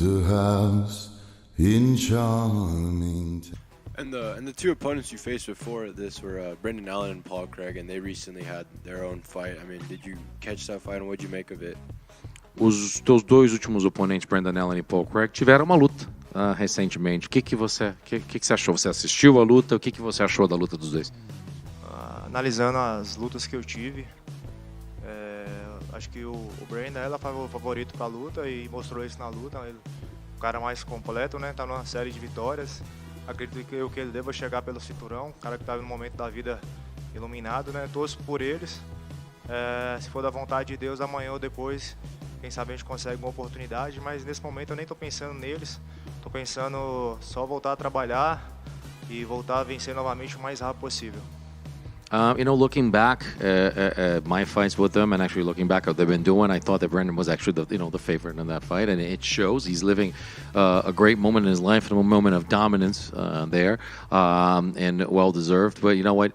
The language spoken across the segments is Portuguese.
a house in charming. And the two opponents you faced before this were Brendan Allen and Paul Craig, and they recently had their own fight. I mean, did you catch that fight, and what did you make of it? Os teus dois últimos oponentes, Brendan Allen e Paul Craig, tiveram uma luta recentemente. O que você achou? Você assistiu a luta? O que você achou da luta dos dois? Analisando as lutas que eu tive, acho que o Brendan era o favorito para a luta e mostrou isso na luta. Ele, o cara mais completo, né? Tá numa série de vitórias. Acredito que ele deva chegar pelo cinturão. O cara que está no momento da vida iluminado, né? Torço por eles. Se for da vontade de Deus, amanhã ou depois, quem sabe a gente consegue uma oportunidade. Mas nesse momento eu nem estou pensando neles. Estou pensando só voltar a trabalhar e voltar a vencer novamente o mais rápido possível. Looking back at my fights with them, and actually looking back at what they've been doing, I thought that Brendan was actually the favorite in that fight, and it shows. He's living a great moment in his life, and a moment of dominance there, and well deserved. But you know what?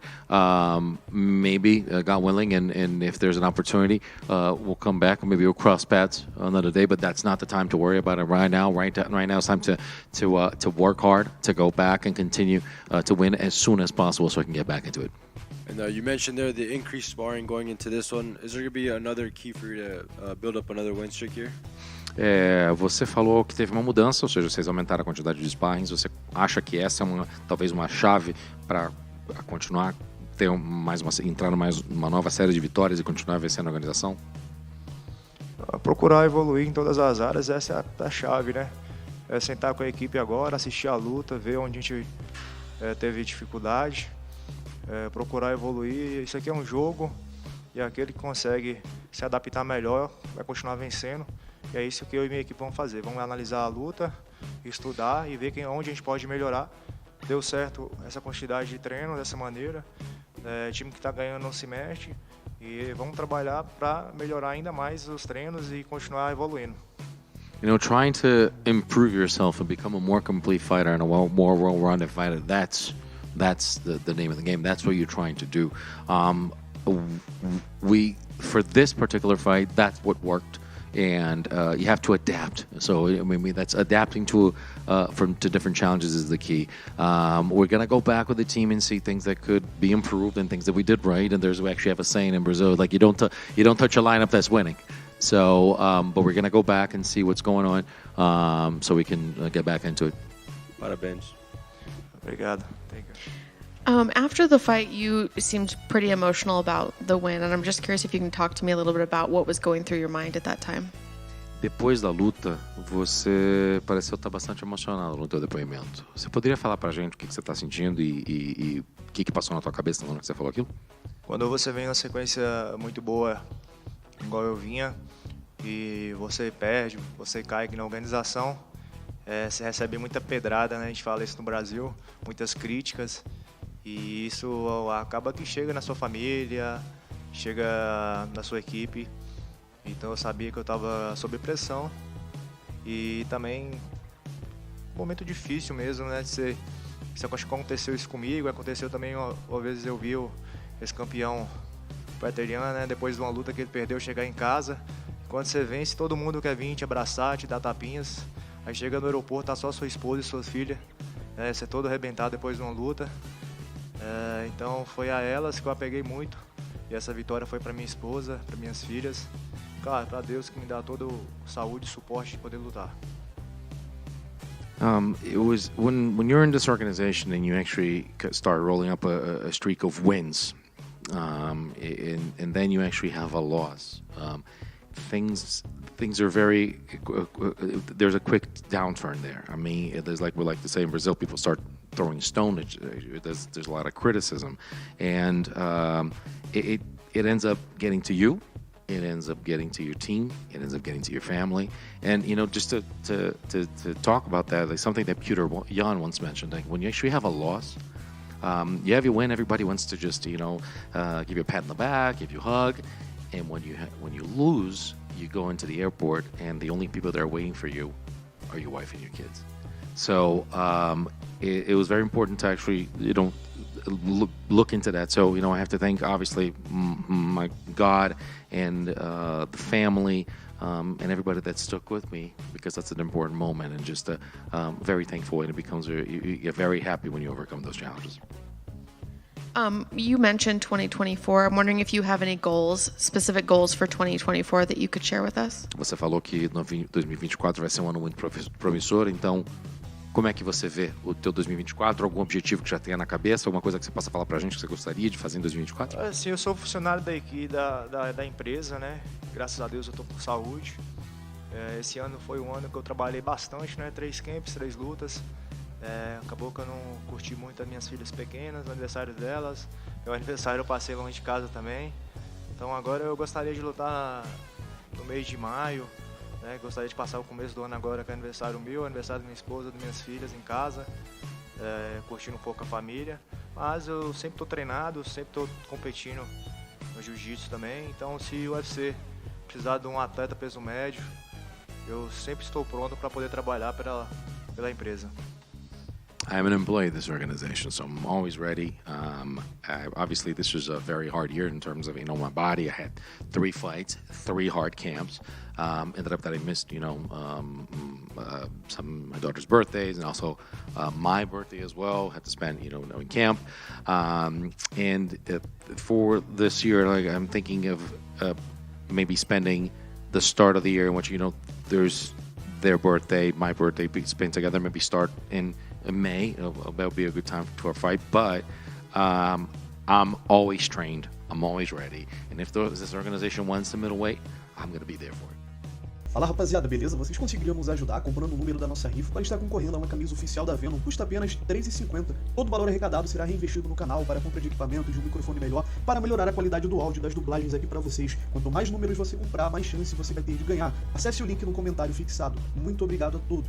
Maybe God willing, and if there's an opportunity, we'll come back, and maybe we'll cross paths another day. But that's not the time to worry about it right now. Right now, it's time to work hard, to go back and continue to win as soon as possible, so I can get back into it. And you mentioned there the increased sparring going into this one. Is there going to be another key for you to build up another win streak here? Você falou que teve uma mudança, ou seja, vocês aumentaram a quantidade de sparrings. Você acha que essa é talvez uma chave para continuar, entrar mais uma nova série de vitórias e continuar vencendo a organização? Procurar evoluir em todas as áreas, essa é a chave, né? Sentar com a equipe agora, assistir a luta, ver onde a gente teve dificuldade. Procurar evoluir. Isso aqui é um jogo e aquele que consegue se adaptar melhor vai continuar vencendo, e é isso que eu e minha equipe vamos fazer. Vamos analisar a luta, estudar e ver onde a gente pode melhorar. Deu certo essa quantidade de treino dessa maneira, time que está ganhando não se mexe, e vamos trabalhar para melhorar ainda mais os treinos e continuar evoluindo. Trying to improve yourself and become a more complete fighter and a more well-rounded fighter, that's the name of the game. That's what you're trying to do. For this particular fight, that's what worked, and you have to adapt. So I mean, that's adapting to different challenges is the key. We're gonna go back with the team and see things that could be improved and things that we did right. And we actually have a saying in Brazil, like you don't touch a lineup that's winning. So, but we're gonna go back and see what's going on, so we can get back into it. Parabéns. Obrigado. Thank you. After the fight, you seemed pretty emotional about the win, and I'm just curious if you can talk to me a little bit about what was going through your mind at that time. Depois da luta, você pareceu estar bastante emocionado no teu depoimento. Você poderia falar pra gente o que você está sentindo e o que passou na tua cabeça na hora que você falou aquilo? Quando você vem numa sequência muito boa, igual eu vinha, e você perde, você cai aqui na organização, você recebe muita pedrada, né? A gente fala isso no Brasil, muitas críticas, e isso acaba que chega na sua família, chega na sua equipe. Então eu sabia que eu estava sob pressão, e também um momento difícil mesmo, né? Se aconteceu isso comigo, aconteceu também uma vez eu vi esse campeão preteriano, né? Depois de uma luta que ele perdeu, chegar em casa, quando você vence, todo mundo quer vir te abraçar, te dar tapinhas. Aí chega no aeroporto, tá só sua esposa e sua filha, você é todo arrebentado depois de uma luta. Então foi a elas que eu apeguei muito, e essa vitória foi para minha esposa, para minhas filhas. Claro, para Deus que me dá toda saúde e suporte de poder lutar. It was when you're in this organization and you actually start rolling up a streak of wins, and then you actually have a loss. Things are very. There's a quick downturn there. I mean, there's we like to say in Brazil, people start throwing stone. There's a lot of criticism, and it ends up getting to you. It ends up getting to your team. It ends up getting to your family. And just to talk about that, like something that Peter Jan once mentioned, like when you actually have a loss, you have your win. Everybody wants to just give you a pat on the back, give you a hug. And when you lose, you go into the airport, and the only people that are waiting for you are your wife and your kids. So it was very important to actually look into that. So I have to thank obviously my God and the family, and everybody that stuck with me, because that's an important moment, and just very thankful, and it becomes you're very happy when you overcome those challenges. You mentioned 2024. I'm wondering if you have any goals, specific goals for 2024 that you could share with us. Você falou que 2024 vai ser um ano muito promissor, então como é que você vê o teu 2024? Algum objetivo que já tenha na cabeça? Alguma coisa que você possa falar pra gente que você gostaria de fazer em 2024? Sim, eu sou funcionário da empresa, né? Graças a Deus eu tô com saúde. Esse ano foi um ano que eu trabalhei bastante, né? 3 camps, 3 lutas. Acabou que eu não curti muito as minhas filhas pequenas, o aniversário delas. Meu aniversário eu passei longe de casa também. Então agora eu gostaria de lutar no mês de maio, né? Gostaria de passar o começo do ano agora com o aniversário meu, aniversário da minha esposa, das minhas filhas em casa, curtindo um pouco a família. Mas eu sempre estou treinado, sempre estou competindo no jiu-jitsu também. Então se o UFC precisar de um atleta peso médio, eu sempre estou pronto para poder trabalhar pela empresa. I'm an employee of this organization, so I'm always ready. Obviously, this was a very hard year in terms of, my body. I had 3 fights, 3 hard camps. Ended up that I missed, some of my daughter's birthdays and also my birthday as well. Had to spend, in camp. And for this year, I'm thinking of maybe spending the start of the year in which, there's their birthday, my birthday, spend together, maybe start in May. That'll be a good time for a fight, but I'm always trained. I'm always ready. And if this organization wants the middleweight, I'm going to be there for it. Fala rapaziada, beleza? Vocês conseguiriam nos ajudar comprando o número da nossa rifa para estar concorrendo a uma camisa oficial da Venom, custa apenas R$ 3,50. Todo o valor arrecadado será reinvestido no canal para a compra de equipamentos, de um microfone melhor, para melhorar a qualidade do áudio das dublagens aqui para vocês. Quanto mais números você comprar, mais chance você vai ter de ganhar. Acesse o link no comentário fixado. Muito obrigado a todos.